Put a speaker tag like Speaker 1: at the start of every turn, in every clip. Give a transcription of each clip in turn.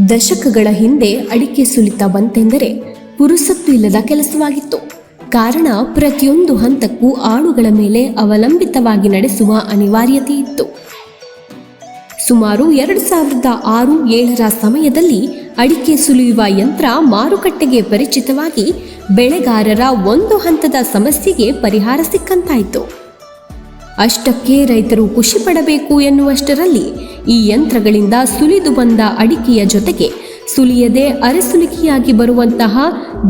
Speaker 1: ದಶಕಗಳ ಹಿಂದೆ ಅಡಿಕೆ ಸುಲಿತ ಬಂತೆಂದರೆ ಪುರುಸತ್ತು ಇಲ್ಲದ ಕೆಲಸವಾಗಿತ್ತು. ಕಾರಣ ಪ್ರತಿಯೊಂದು ಹಂತಕ್ಕೂ ಆಳುಗಳ ಮೇಲೆ ಅವಲಂಬಿತವಾಗಿ ನಡೆಸುವ ಅನಿವಾರ್ಯತೆ ಇತ್ತು. ಸುಮಾರು 2006-7 ಸಮಯದಲ್ಲಿ ಅಡಿಕೆ ಸುಲಿಯುವ ಯಂತ್ರ ಮಾರುಕಟ್ಟೆಗೆ ಪರಿಚಿತವಾಗಿ ಬೆಳೆಗಾರರ ಒಂದು ಹಂತದ ಸಮಸ್ಯೆಗೆ ಪರಿಹಾರ ಸಿಕ್ಕಂತಾಯಿತು. ಅಷ್ಟಕ್ಕೆ ರೈತರು ಖುಷಿ ಪಡಬೇಕು ಎನ್ನುವಷ್ಟರಲ್ಲಿ ಈ ಯಂತ್ರಗಳಿಂದ ಸುಲಿದು ಬಂದ ಅಡಿಕೆಯ ಜೊತೆಗೆ ಸುಲಿಯದೆ ಅರೆಸುಲಿಕೆಯಾಗಿ ಬರುವಂತಹ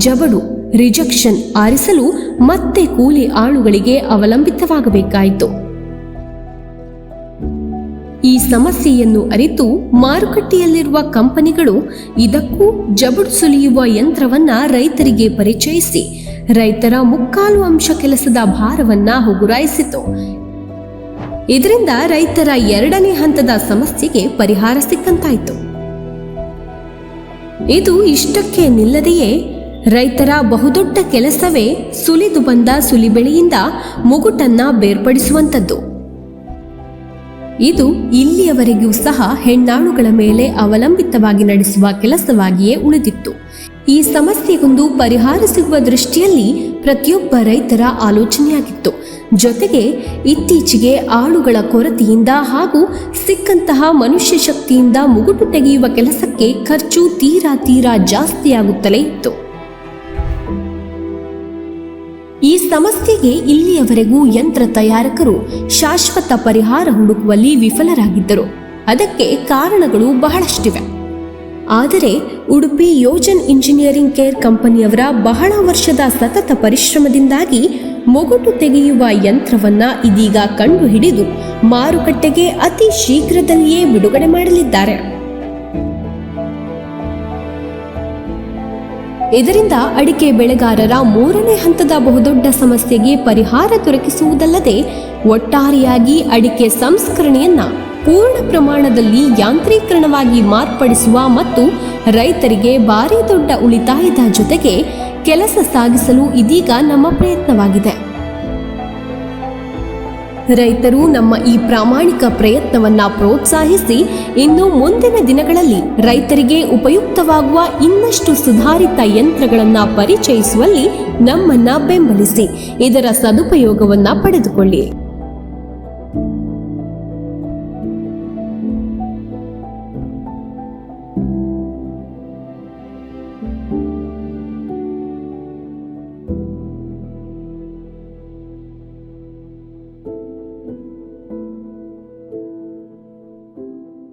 Speaker 1: ಜಬಡು ರಿಜೆಕ್ಷನ್ ಆರಿಸಲು ಮತ್ತೆ ಕೂಲಿ ಆಳುಗಳಿಗೆ ಅವಲಂಬಿತವಾಗಬೇಕಾಯಿತು. ಈ ಸಮಸ್ಯೆಯನ್ನು ಅರಿತು ಮಾರುಕಟ್ಟೆಯಲ್ಲಿರುವ ಕಂಪನಿಗಳು ಇದಕ್ಕೂ ಜಬಡು ಸುಲಿಯುವ ಯಂತ್ರವನ್ನ ರೈತರಿಗೆ ಪರಿಚಯಿಸಿ ರೈತರ 3/4 ಅಂಶ ಕೆಲಸದ ಭಾರವನ್ನ ಹೊಗುರಾಯಿಸಿತು. ಇದರಿಂದ ರೈತರ 2ನೇ ಹಂತದ ಸಮಸ್ಯೆಗೆ ಪರಿಹಾರ ಸಿಕ್ಕಂತಾಯಿತು. ಇದು ಇಷ್ಟಕ್ಕೆ ನಿಲ್ಲದೆಯೇ ರೈತರ ಬಹುದೊಡ್ಡ ಕೆಲಸವೇ ಸುಲಿದು ಬಂದ ಸುಲಿಬೆಳೆಯಿಂದ ಮುಗುಟನ್ನ ಬೇರ್ಪಡಿಸುವಂಥದ್ದು. ಇದು ಇಲ್ಲಿಯವರೆಗೂ ಸಹ ಹೆಣ್ಣಾಳುಗಳ ಮೇಲೆ ಅವಲಂಬಿತವಾಗಿ ನಡೆಸುವ ಕೆಲಸವಾಗಿಯೇ ಉಳಿದಿತ್ತು. ಈ ಸಮಸ್ಯೆಗೊಂದು ಪರಿಹಾರ ಸಿಗುವ ದೃಷ್ಟಿಯಲ್ಲಿ ಪ್ರತಿಯೊಬ್ಬ ರೈತರ ಆಲೋಚನೆಯಾಗಿತ್ತು. ಜೊತೆಗೆ ಇತ್ತೀಚೆಗೆ ಆಳುಗಳ ಕೊರತೆಯಿಂದ ಹಾಗೂ ಸಿಕ್ಕಂತಹ ಮನುಷ್ಯ ಶಕ್ತಿಯಿಂದ ಮುಗುಟು ತೆಗೆಯುವ ಕೆಲಸಕ್ಕೆ ಖರ್ಚು ತೀರಾ ಜಾಸ್ತಿಯಾಗುತ್ತಲೇ ಇತ್ತು. ಈ ಸಮಸ್ಯೆಗೆ ಇಲ್ಲಿಯವರೆಗೂ ಯಂತ್ರ ತಯಾರಕರು ಶಾಶ್ವತ ಪರಿಹಾರ ಹುಡುಕುವಲ್ಲಿ ವಿಫಲರಾಗಿದ್ದರು. ಅದಕ್ಕೆ ಕಾರಣಗಳು ಬಹಳಷ್ಟಿವೆ. ಆದರೆ ಉಡುಪಿ ಯೋಜನ್ ಇಂಜಿನಿಯರಿಂಗ್ ಕೇರ್ ಕಂಪನಿಯವರ ಬಹಳ ವರ್ಷದ ಸತತ ಪರಿಶ್ರಮದಿಂದಾಗಿ ಮುಗುಟು ತೆಗೆಯುವ ಯಂತ್ರವನ್ನ ಇದೀಗ ಕಂಡುಹಿಡಿದು ಮಾರುಕಟ್ಟೆಗೆ ಅತಿ ಶೀಘ್ರದಲ್ಲಿಯೇ ಬಿಡುಗಡೆ ಮಾಡಲಿದ್ದಾರೆ. ಇದರಿಂದ ಅಡಿಕೆ ಬೆಳೆಗಾರರ 3ನೇ ಹಂತದ ಬಹುದೊಡ್ಡ ಸಮಸ್ಯೆಗೆ ಪರಿಹಾರ ದೊರಕಿಸುವುದಲ್ಲದೆ ಒಟ್ಟಾರೆಯಾಗಿ ಅಡಿಕೆ ಸಂಸ್ಕರಣೆಯನ್ನ ಪೂರ್ಣ ಪ್ರಮಾಣದಲ್ಲಿ ಯಾಂತ್ರೀಕರಣವಾಗಿ ಮಾರ್ಪಡಿಸುವ ಮತ್ತು ರೈತರಿಗೆ ಭಾರಿ ದೊಡ್ಡ ಉಳಿತಾಯದ ಜೊತೆಗೆ ಕೆಲಸ ಸಾಗಿಸಲು ಇದೀಗ ನಮ್ಮ ಪ್ರಯತ್ನವಾಗಿದೆ. ರೈತರು ನಮ್ಮ ಈ ಪ್ರಾಮಾಣಿಕ ಪ್ರಯತ್ನವನ್ನ ಪ್ರೋತ್ಸಾಹಿಸಿ ಇನ್ನು ಮುಂದಿನ ದಿನಗಳಲ್ಲಿ ರೈತರಿಗೆ ಉಪಯುಕ್ತವಾಗುವ ಇನ್ನಷ್ಟು ಸುಧಾರಿತ ಯಂತ್ರಗಳನ್ನು ಪರಿಚಯಿಸುವಲ್ಲಿ ನಮ್ಮನ್ನ ಬೆಂಬಲಿಸಿ ಇದರ ಸದುಪಯೋಗವನ್ನ ಪಡೆದುಕೊಳ್ಳಿ.